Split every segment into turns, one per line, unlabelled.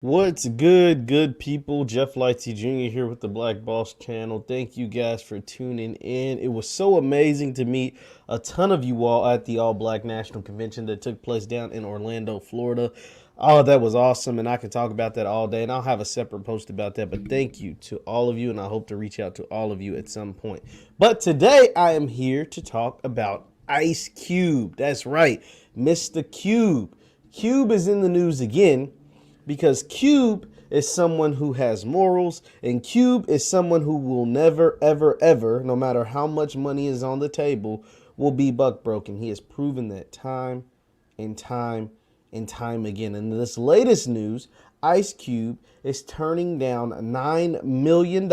What's good people? Jeff Lightsy Jr. here with the Black Boss channel. Thank you guys for tuning in. It was so amazing to meet a ton of you all at the All Black National Convention that took place down in Orlando, Florida. Oh, that was awesome, and I can talk about that all day, and I'll have a separate post about that. But thank you to all of you, and I hope to reach out to all of you at some point. But today I am here to talk about Ice Cube. That's right, Mr. Cube. Cube is in the news again because Cube is someone who has morals, and Cube is someone who will never, ever, ever, no matter how much money is on the table, will be buck broken. He has proven that time and time and time again. And in this latest news, Ice Cube is turning down $9 million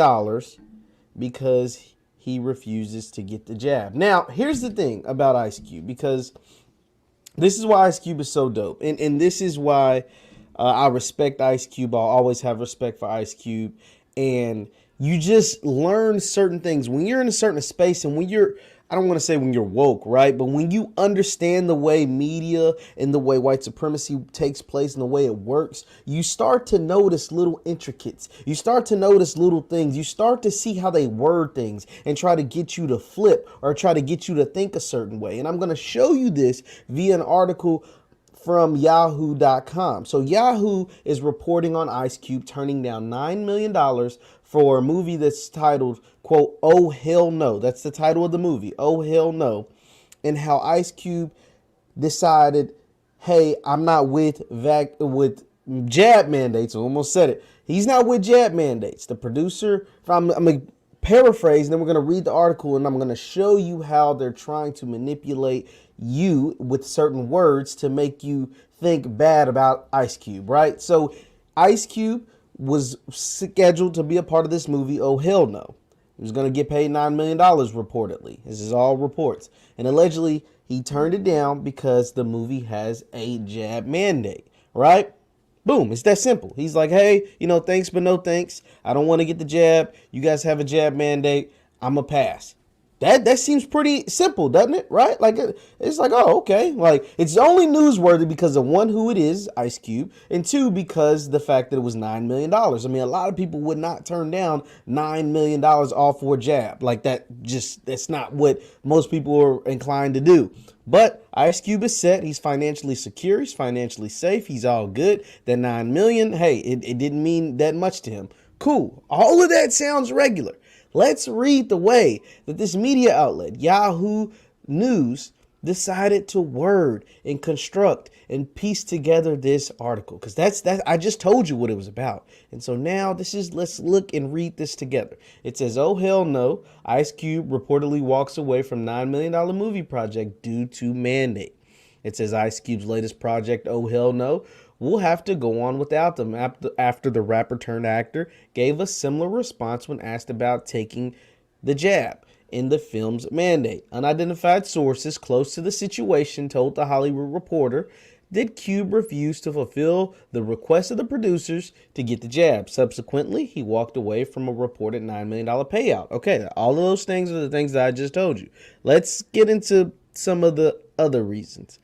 because he refuses to get the jab. Now, here's the thing about Ice Cube, because this is why Ice Cube is so dope. And this is why I respect Ice Cube. I'll always have respect for Ice Cube. And you just learn certain things when you're in a certain space, and when you're, I don't want to say when you're woke, right? But when you understand the way media and the way white supremacy takes place and the way it works, you start to notice little intricacies. You start to notice little things. You start to see how they word things and try to get you to flip or try to get you to think a certain way. And I'm going to show you this via an article from Yahoo.com. So Yahoo is reporting on Ice Cube turning down $9 million for a movie that's titled, quote, "Oh Hell No." That's the title of the movie, "Oh Hell No." And how Ice Cube decided, hey, I'm not with jab mandates. I almost said it. He's not with jab mandates. The producer, I'm going to paraphrase, and then we're going to read the article, and I'm going to show you how they're trying to manipulate you with certain words to make you think bad about Ice Cube, right? So Ice Cube was scheduled to be a part of this movie, "Oh Hell No." He was going to get paid $9 million reportedly. This is all reports. And allegedly, he turned it down because the movie has a jab mandate, right? Boom, it's that simple. He's like, hey, thanks, but no thanks. I don't want to get the jab. You guys have a jab mandate. I'm a pass. That seems pretty simple, doesn't it? Right? Like it's like, oh, okay. Like it's only newsworthy because of one, who it is, Ice Cube, and two, because the fact that it was $9 million. I mean, a lot of people would not turn down $9 million all for a jab. Like that's not what most people are inclined to do. But Ice Cube is set. He's financially secure. He's financially safe. He's all good. That $9 million, hey, it didn't mean that much to him. Cool. All of that sounds regular. Let's read the way that this media outlet, Yahoo News, decided to word and construct and piece together this article, because that's I just told you what it was about. And so now let's look and read this together. It says, "Oh hell no, Ice Cube reportedly walks away from $9 million movie project due to mandate." It says Ice Cube's latest project, "Oh hell no," will have to go on without them after the rapper turned actor gave a similar response when asked about taking the jab in the film's mandate. Unidentified sources close to the situation told The Hollywood Reporter that Cube refused to fulfill the request of the producers to get the jab. Subsequently, he walked away from a reported $9 million payout. Okay, all of those things are the things that I just told you. Let's get into some of the other reasons.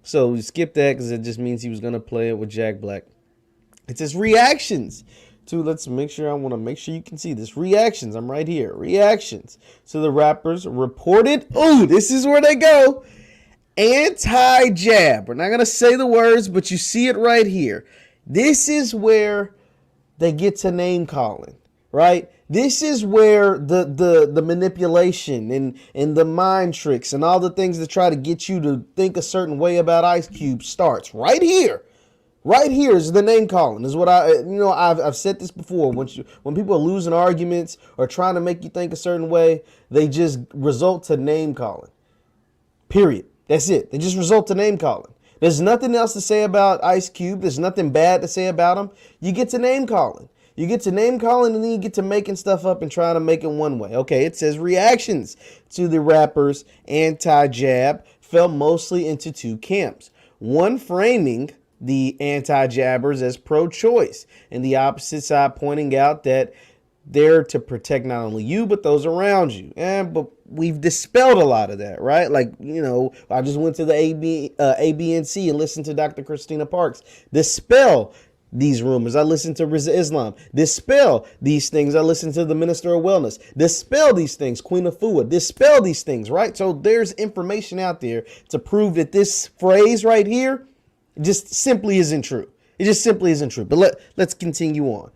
So we skip that because it just means he was going to play it with Jack Black. It says reactions to, let's make sure, I want to make sure you can see this. Reactions, I'm right here. Reactions to the rappers reported, ooh, this is where they go, anti-jab. We're not going to say the words, but you see it right here. This is where they get to name calling, right? This is where the manipulation and the mind tricks and all the things that try to get you to think a certain way about Ice Cube starts right here. Right here is the name calling. Is what I've said this before. When people are losing arguments or trying to make you think a certain way, they just result to name calling. Period. That's it. They just result to name calling. There's nothing else to say about Ice Cube. There's nothing bad to say about him. You get to name calling. You get to name calling, and then you get to making stuff up and trying to make it one way. Okay, it says reactions to the rapper's anti-jab fell mostly into two camps. One framing the anti-jabbers as pro-choice, and the opposite side pointing out that they're to protect not only you, but those around you. But we've dispelled a lot of that, right? Like, I just went to the ABNC and listened to Dr. Christina Parks dispel these rumors. I listen to Rizza Islam dispel these things. I listen to the Minister of Wellness dispel these things. Queen Afua dispel these things, right? So there's information out there to prove that this phrase right here just simply isn't true. It just simply isn't true. But let's continue on.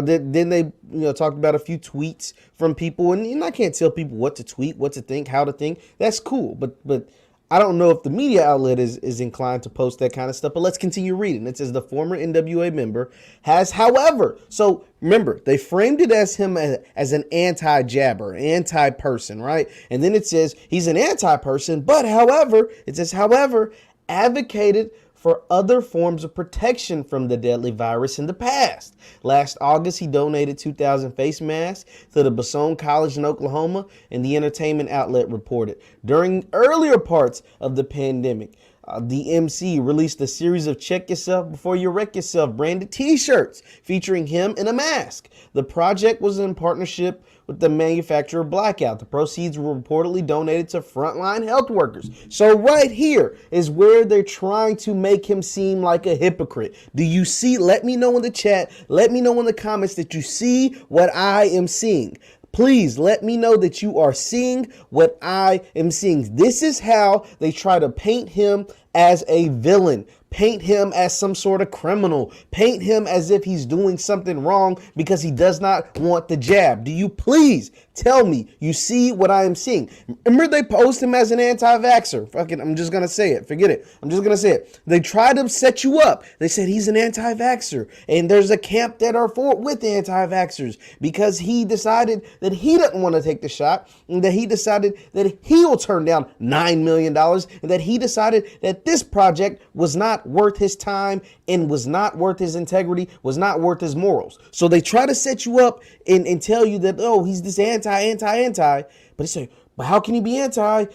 Then they talked about a few tweets from people, and I can't tell people what to tweet, what to think, how to think. That's cool, but I don't know if the media outlet is inclined to post that kind of stuff. But let's continue reading. It says the former NWA member has, however, so remember they framed it as him as an anti-jabber, anti-person, right? And then it says he's an anti-person, but however, it says however advocated for other forms of protection from the deadly virus in the past. Last August, he donated 2,000 face masks to the Basone College in Oklahoma, and the entertainment outlet reported. During earlier parts of the pandemic, the MC released a series of Check Yourself Before You Wreck Yourself branded t-shirts featuring him in a mask. The project was in partnership with the manufacturer Blackout. The proceeds were reportedly donated to frontline health workers. So right here is where they're trying to make him seem like a hypocrite. Do you see? Let me know in the chat. Let me know in the comments that you see what I am seeing. Please let me know that you are seeing what I am seeing. This is how they try to paint him as a villain, paint him as some sort of criminal, paint him as if he's doing something wrong because he does not want the jab. Do you please tell me you see what I am seeing? Remember they post him as an anti-vaxxer. Fuck it, I'm just going to say it. Forget it. I'm just going to say it. They tried to set you up. They said he's an anti-vaxxer, and there's a camp that are with anti-vaxxers because he decided that he doesn't want to take the shot, and that he decided that he'll turn down $9 million, and that he decided that this project was not worth his time and was not worth his integrity, was not worth his morals. So they try to set you up and tell you that, oh, he's this anti. But they say, but how can he be anti?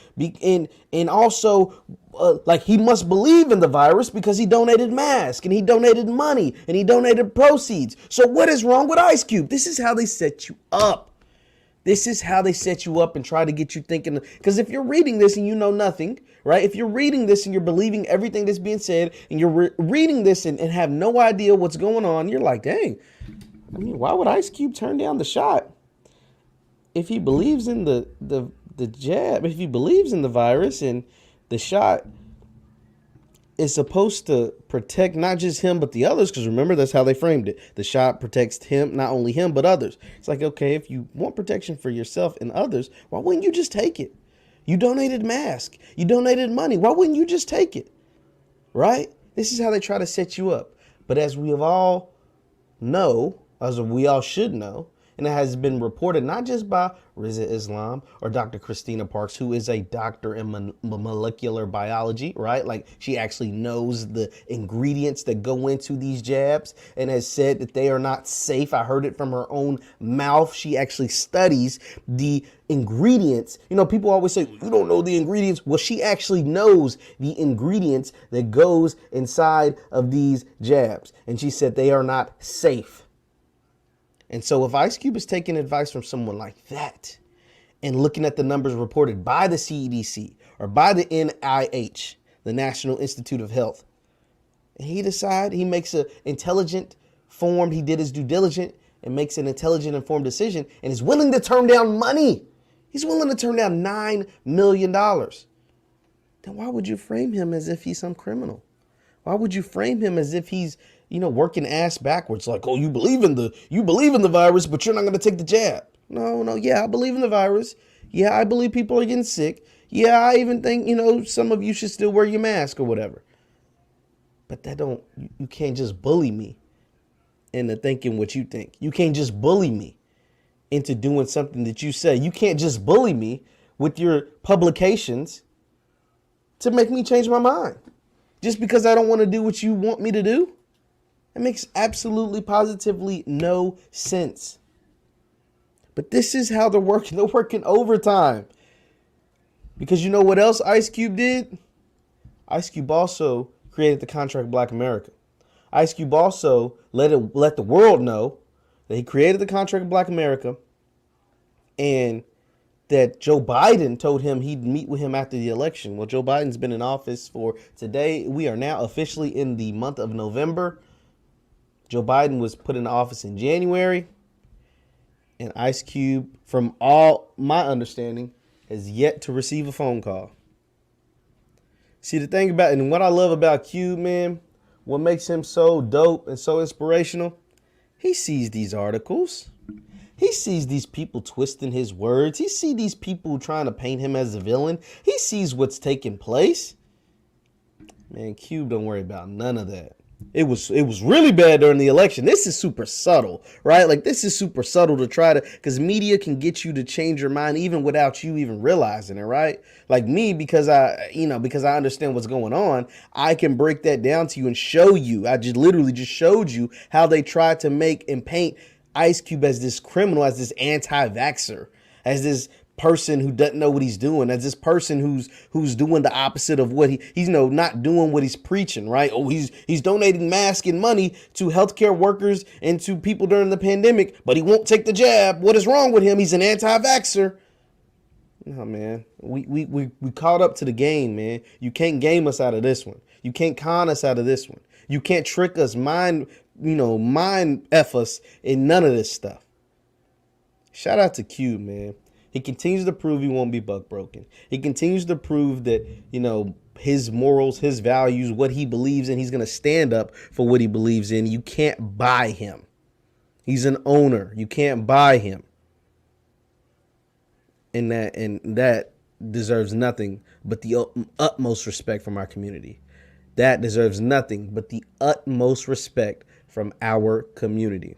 And also, like he must believe in the virus because he donated masks and he donated money and he donated proceeds. So what is wrong with Ice Cube? This is how they set you up. This is how they set you up and try to get you thinking. Because if you're reading this and you know nothing, right? If you're reading this and you're believing everything that's being said and you're reading this and have no idea what's going on, you're like, dang, I mean, why would Ice Cube turn down the shot if he believes in the jab, if he believes in the virus and the shot is supposed to protect not just him, but the others. Because remember, that's how they framed it. The shot protects him, not only him, but others. It's like, okay, if you want protection for yourself and others, why wouldn't you just take it? You donated masks. You donated money. Why wouldn't you just take it? Right? This is how they try to set you up. But as we all know, as we all should know, and it has been reported not just by Rizza Islam or Dr. Christina Parks, who is a doctor in molecular biology, right? Like she actually knows the ingredients that go into these jabs and has said that they are not safe. I heard it from her own mouth. She actually studies the ingredients. You know, people always say, you don't know the ingredients. Well, she actually knows the ingredients that goes inside of these jabs. And she said they are not safe. And so if Ice Cube is taking advice from someone like that and looking at the numbers reported by the CDC or by the NIH, the National Institute of Health, and he makes an intelligent form, he did his due diligence and makes an intelligent informed decision and is willing to turn down money. He's willing to turn down $9 million. Then why would you frame him as if he's some criminal? Why would you frame him as if he's, working ass backwards? Like, oh, you believe in the virus, but you're not going to take the jab. No. Yeah, I believe in the virus. Yeah, I believe people are getting sick. Yeah, I even think, some of you should still wear your mask or whatever. But you can't just bully me into thinking what you think. You can't just bully me into doing something that you say. You can't just bully me with your publications to make me change my mind. Just because I don't want to do what you want me to do. It makes absolutely positively no sense. But this is how they're working. They're working overtime. Because you know what else Ice Cube did? Ice Cube also created the Contract Black America. Ice Cube also let the world know that he created the Contract Black America and that Joe Biden told him he'd meet with him after the election. Well, Joe Biden's been in office for today. We are now officially in the month of November. Joe Biden was put into office in January, and Ice Cube, from all my understanding, has yet to receive a phone call. See, the thing about, and what I love about Cube, man, what makes him so dope and so inspirational, he sees these articles. He sees these people twisting his words. He sees these people trying to paint him as a villain. He sees what's taking place. Man, Cube don't worry about none of that. It was really bad during the election. This is super subtle, right? Like, this is super subtle to try to, because media can get you to change your mind even without you even realizing it, right? Like me, because I understand what's going on, I can break that down to you and show you. I just literally just showed you how they tried to make and paint Ice Cube as this criminal, as this anti-vaxxer, as this person who doesn't know what he's doing, as this person who's doing the opposite of what he's not doing what he's preaching, right? Oh, he's donating masks and money to healthcare workers and to people during the pandemic, but he won't take the jab. What is wrong with him? He's an anti-vaxxer. No, man, we caught up to the game, man. You can't game us out of this one. You can't con us out of this one. You can't trick us, mind F us in none of this stuff. Shout out to Q, man. He continues to prove he won't be buck broken. He continues to prove that, his morals, his values, what he believes in, he's going to stand up for what he believes in. You can't buy him. He's an owner. You can't buy him. And that deserves nothing but the utmost respect from our community. That deserves nothing but the utmost respect from our community.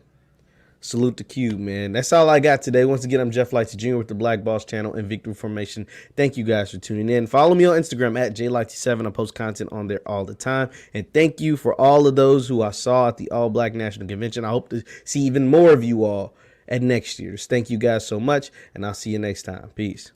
Salute to Q, man. That's all I got today. Once again, I'm Jeff Lightsy Jr. with the Black Boss Channel and Victory Formation. Thank you guys for tuning in. Follow me on Instagram at JLightsy7. I post content on there all the time. And thank you for all of those who I saw at the All Black National Convention. I hope to see even more of you all at next year's. Thank you guys so much, and I'll see you next time. Peace.